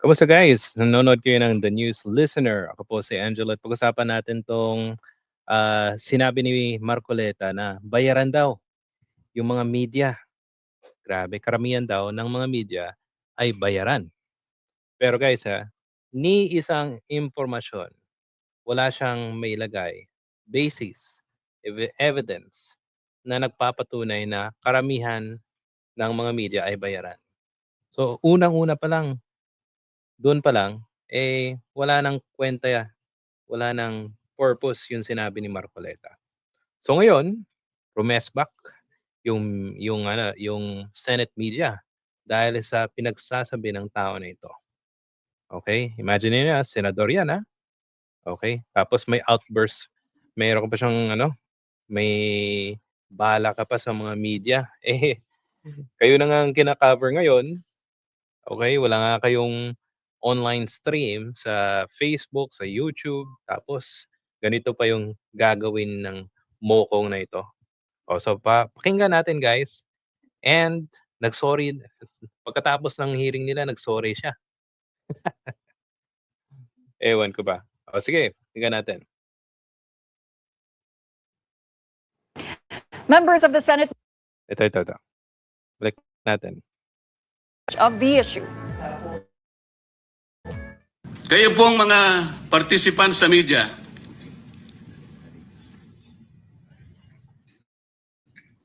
Kamusta guys? Nanonood kayo ng The News Listener. Ako po si Angelo at pag-usapan natin tong sinabi ni Marcoleta na bayaran daw yung mga media. Grabe, karamihan daw ng mga media ay bayaran. Pero guys ni isang impormasyon, wala siyang mailagay, basis, evidence na nagpapatunay na karamihan ng mga media ay bayaran. So unang-una pa lang, doon pa lang, wala nang kwenta, wala nang purpose yung sinabi ni Marcoleta. So ngayon, rumesbak yung Senate media dahil sa pinagsasabi ng tao na ito. Okay? Imagine niyo senador 'yan, Okay? Tapos may outburst, mayroon pa siyang may bala ka pa sa mga media. Kayo na nga ang kina-cover ngayon, okay? Wala nga kayong online stream sa Facebook, sa YouTube, tapos ganito pa yung gagawin ng mokong na ito. So pakinggan natin guys, and nag-sorry pagkatapos ng hearing nila, nag-sorry siya. Ewan ko ba. Sige, pakinggan natin. Members of the Senate Ito. Balik natin. of the issue. Kayo pong mga participants sa media,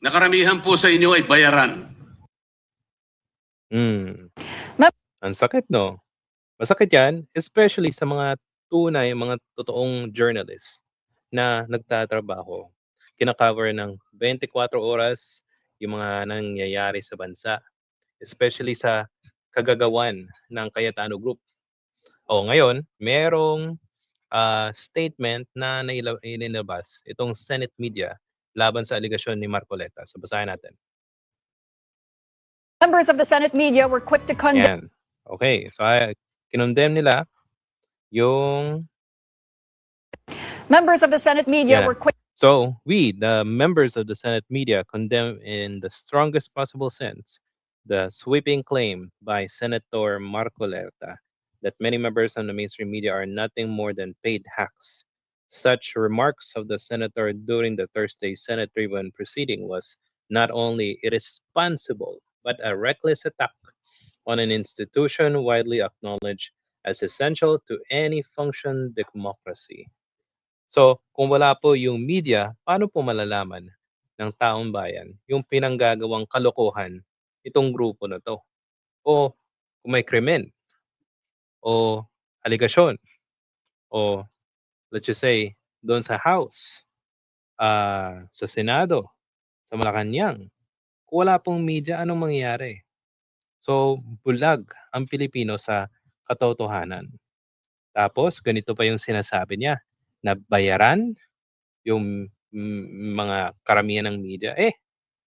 nakaramihan po sa inyo ay bayaran. Ang sakit, no? Masakit yan, especially sa mga tunay, mga totoong journalists na nagtatrabaho. Kina-cover ng 24 oras yung mga nangyayari sa bansa, especially sa kagagawan ng Cayetano Group. Ngayon, merong statement na inilabas itong Senate media laban sa aligasyon ni Marcoleta. So basahin natin. Members of the Senate media were quick to condemn. Yan. Okay, so kinondemn nila yung Members of the Senate media were quick. So we, the members of the Senate media, condemn in the strongest possible sense the sweeping claim by Senator Marcoleta that many members of the mainstream media are nothing more than paid hacks. Such remarks of the senator during the Thursday Senate Tribune proceeding was not only irresponsible, but a reckless attack on an institution widely acknowledged as essential to any functioning democracy. So, kung wala po yung media, paano po malalaman ng taong bayan yung pinanggagawang kalokohan itong grupo na to? O kung may krimen, o aligasyon, o let's just say, doon sa House, sa Senado, sa Malacanang, kung wala pong media, anong mangyayari? So, bulag ang Pilipino sa katotohanan. Tapos, ganito pa yung sinasabi niya, na bayaran yung mga karamihan ng media.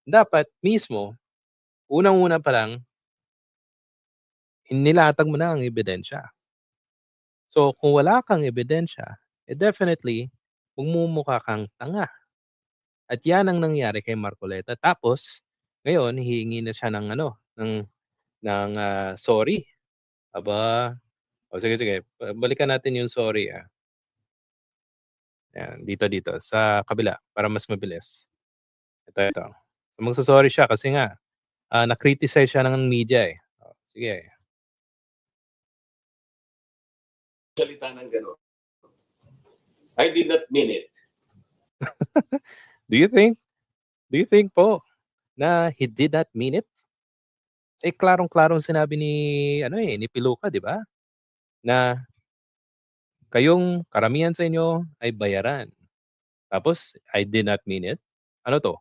Dapat mismo, unang-una pa lang, nilatag mo na ang ebidensya. So, kung wala kang ebidensya, definitely, magmumukha kang tanga. At yan ang nangyari kay Marcoleta. Tapos, ngayon, hihingi na siya ng sorry. Aba, sige, balikan natin yung sorry. Yan, dito, sa kabila, para mas mabilis. Ito. So, magsasorry siya kasi nga, na-criticize siya ng media sige. Salita ng gano'n. I did not mean it. Do you think po na he did not mean it? Klarong-klarong sinabi ni Piluca, di ba? Na kayong karamihan sa inyo ay bayaran. Tapos, I did not mean it. Ano to?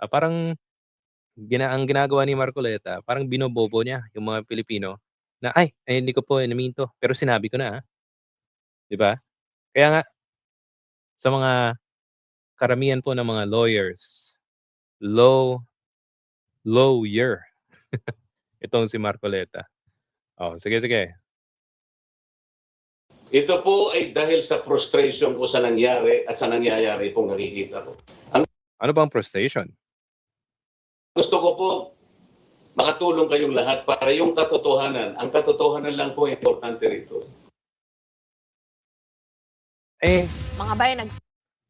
Parang ang ginagawa ni Marcoleta, parang binobobo niya yung mga Pilipino na hindi ko po na-mean to, pero sinabi ko na. 'Di ba? Kaya nga sa mga karamihan po ng mga lawyers, lawyer itong si Marcoleta. Sige. Ito po ay dahil sa frustration ko sa nangyari at sa nangyayari pong nakikita ko. Ano bang frustration? Gusto ko po makatulong kayong lahat para yung katotohanan, ang katotohanan lang po importante rito. Mga bayan,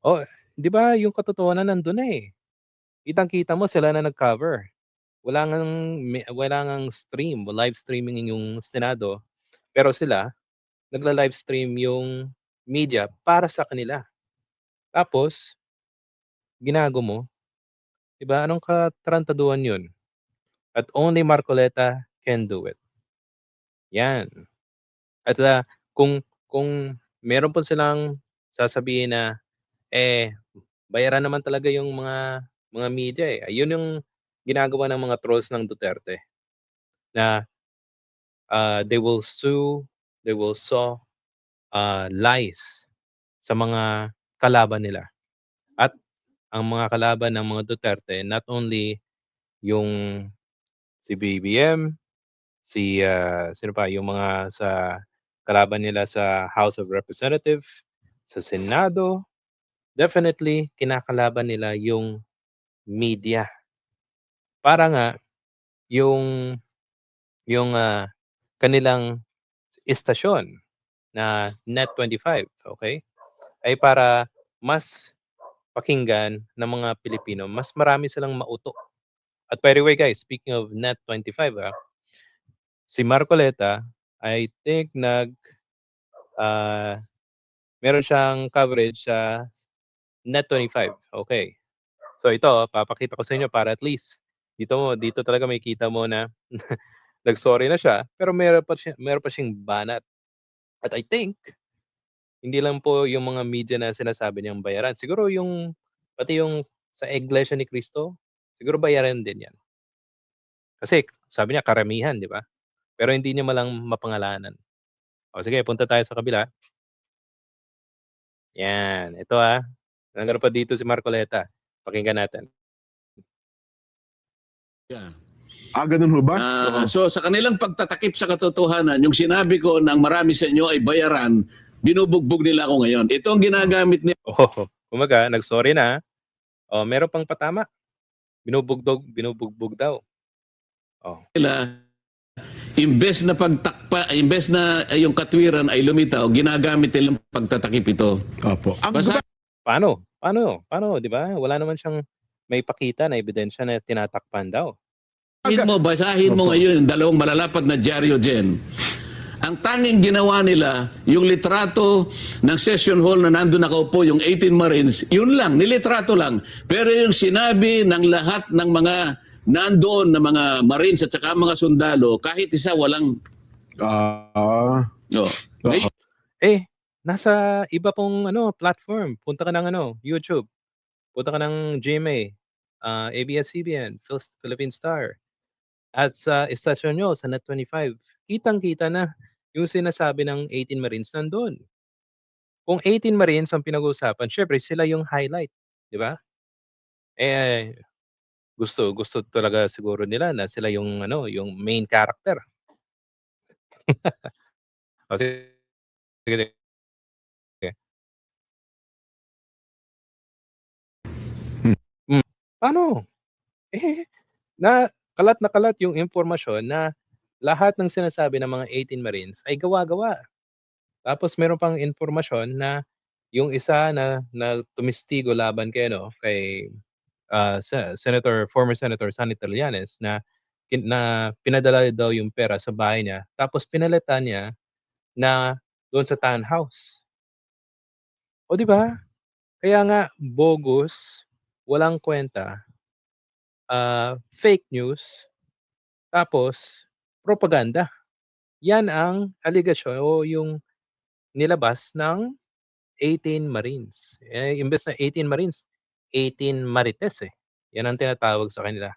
Oh, di ba yung katotohanan nandun na eh. Kitang-kita mo sila na nag-cover. Wala ngang stream, live streaming yung Senado. Pero sila, nagla-live stream yung media para sa kanila. Tapos, ginago mo, di ba? Anong katarantaduhan yun? At only Marcoleta can do it. Yan. At kung meron po silang sasabihin na, bayaran naman talaga yung mga media eh. Ayun yung ginagawa ng mga trolls ng Duterte. Na they will sow lies sa mga kalaban nila. At ang mga kalaban ng mga Duterte, not only yung si BBM, sino pa, yung mga sa kalaban nila sa House of Representatives, sa Senado, definitely kinakalaban nila yung media. Para nga yung kanilang istasyon na Net25, okay? Ay para mas pakinggan ng mga Pilipino, mas marami silang mauto. At by the way guys, speaking of Net25, si Marcoleta, I think meron siyang coverage sa Net25. Okay. So ito, papakita ko sa inyo para at least dito talaga may kita mo na nag-sorry na siya, pero meron pa siyang banat. At I think hindi lang po yung mga media na sinasabi niyang bayaran. Siguro pati yung sa Iglesia ni Cristo, siguro bayaran din 'yan. Kasi sabi niya karamihan, 'di ba? Pero hindi niya malang mapangalanan. O sige, punta tayo sa kabila. Yan, ito Nanggaano pa dito si Marcoleta. Pakinggan natin. Yeah. Ganun ho ba? So sa kanilang pagtatakip sa katotohanan, yung sinabi ko ng marami sa inyo ay bayaran, binubugbog nila ako ngayon. Ito ang ginagamit nila. Kumaga, nag-sorry na. Meron pang patama. Binubugbog daw. Imbes na yung katwiran ay lumitaw, ginagamit nilang pagtatakip ito. Opo. Paano, 'di ba? Wala naman siyang may pakita na ebidensya na tinatakpan daw. Basahin mo ngayon yung dalawang malalapat na dyaryo dyan. Ang tanging ginawa nila, yung litrato ng session hall na nandun nakaupo yung 18 Marines, yun lang, nilitrato lang. Pero yung sinabi ng lahat ng mga nandoon na mga Marines at saka mga sundalo, kahit isa walang... Nasa iba pong platform. Punta ka ng YouTube. Punta ka ng GMA, ABS-CBN, Philippine Star. At sa istasyon nyo, sa Net25, kitang-kita na yung sinasabi ng 18 Marines nandun. Kung 18 Marines ang pinag-uusapan, syempre sila yung highlight, di ba? Gusto talaga siguro nila na sila yung yung main character. Sige. Paano? Kalat na kalat yung impormasyon na lahat ng sinasabi ng mga 18 Marines ay gawa-gawa. Tapos meron pang impormasyon na yung isa na tumistigo laban kay former Senator Sonny Trillanes na pinadala daw yung pera sa bahay niya. Tapos pinalitan niya na doon sa townhouse. O di ba? Kaya nga bogus, walang kwenta, fake news, tapos propaganda. Yan ang aligasyon o yung nilabas ng 18 Marines. Imbes na 18 Marines, 18 Marites eh. Yan ang tinatawag sa kanila.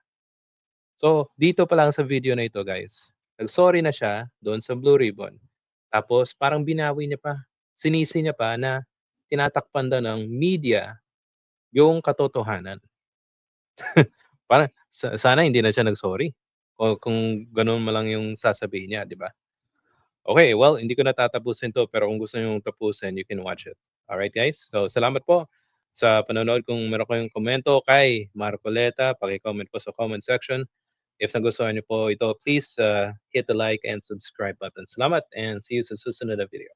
So, dito pa lang sa video na ito guys, nag-sorry na siya doon sa Blue Ribbon. Tapos parang binawi niya pa, sinisi niya pa na tinatakpan daw ng media yung katotohanan. Parang sana hindi na siya nag-sorry. O kung gano'n man lang yung sasabihin niya, di ba? Okay, well, hindi ko natatapusin to pero kung gusto niyo tapusin, you can watch it. Alright guys? So, salamat po sa panonood. Kung meron kayong komento kay Marcoleta, paki-comment po sa comment section. If nagustuhan niyo po ito, please hit the like and subscribe button. Salamat and see you sa susunod na video.